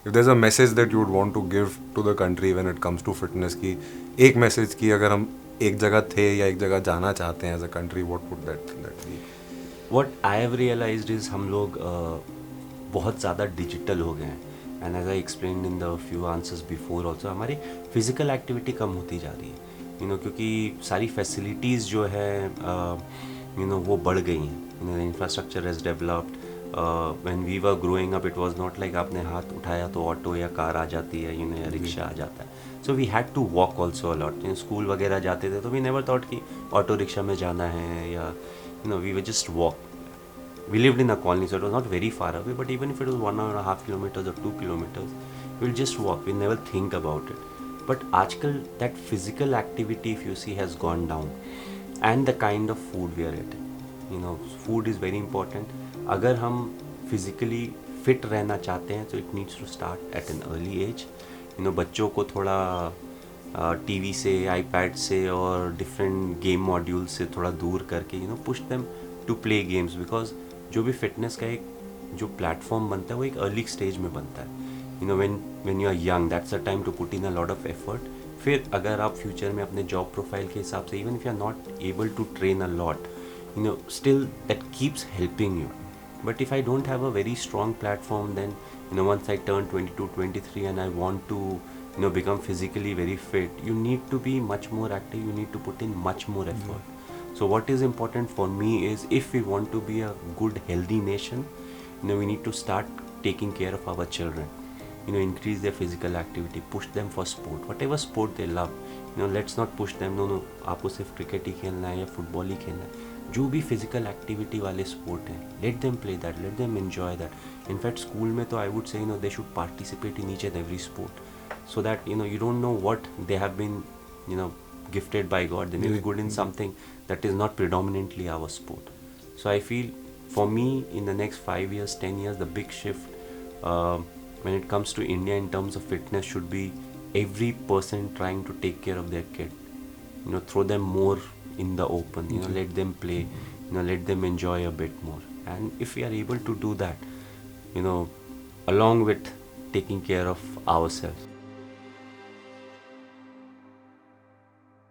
if there's a message that you would want to give to the country when it comes to fitness की एक message की अगर हम एक जगह थे या एक जगह जाना चाहते हैं as a country, what would that be? What I have realized is हम लोग बहुत ज़्यादा डिजिटल हो गए हैं, and as I explain in the few answers before also, हमारी फिजिकल एक्टिविटी कम होती जा रही है, क्योंकि सारी फैसिलिटीज़ जो है वो बढ़ गई हैं, infrastructure has developed. When we were growing up it was not like आपने हाथ उठाया तो ऑटो या कार आ जाती है, या रिक्शा आ जाता है. So we had to walk also a lot. School वगैरह जाते थे तो वी नेवर थॉट कि ऑटो रिक्शा में जाना है, या we were just walk. We lived in a colony, so it was not very far away, but even if it was 1.5 kilometers or 2 kilometers, we'll just walk. We'll never think about it. But आजकल that physical activity, if you see, has gone down, and the kind of food we are eating. Food is very important. अगर हम physically fit रहना चाहते हैं, so it needs to start at an early age. बच्चों को थोड़ा TV से, iPad से और डिफरेंट गेम मॉड्यूल से थोड़ा दूर करके push them to play games, because जो भी फिटनेस का एक जो प्लेटफॉर्म बनता है वो एक अर्ली स्टेज में बनता है. When you are young, that's a time to put in a lot of effort. फिर अगर आप फ्यूचर में अपने जॉब प्रोफाइल के हिसाब से, even if you are not able to train a lot, still that keeps helping you. But if I don't have a very strong platform, then once I turn 22, 23 and I want to become physically very fit, you need to be much more active, you need to put in much more effort. So what is important for me is, if we want to be a good healthy nation, we need to start taking care of our children, increase their physical activity, push them for sport, whatever sport they love. Let's not push them, no आपको सिर्फ cricket ही खेलना है या football ही खेलना है. जो भी physical activity वाले स्पोर्ट हैं, let them play that, let them enjoy that. In fact school में तो I would say they should participate in each and every sport, so that you don't know what they have been gifted by God. They may be good in something that is not predominantly our sport. So I feel, for me, in the next 5 years, 10 years, the big shift when it comes to India in terms of fitness should be every person trying to take care of their kid. Throw them more in the open, let them play, let them enjoy a bit more. And if we are able to do that, along with taking care of ourselves,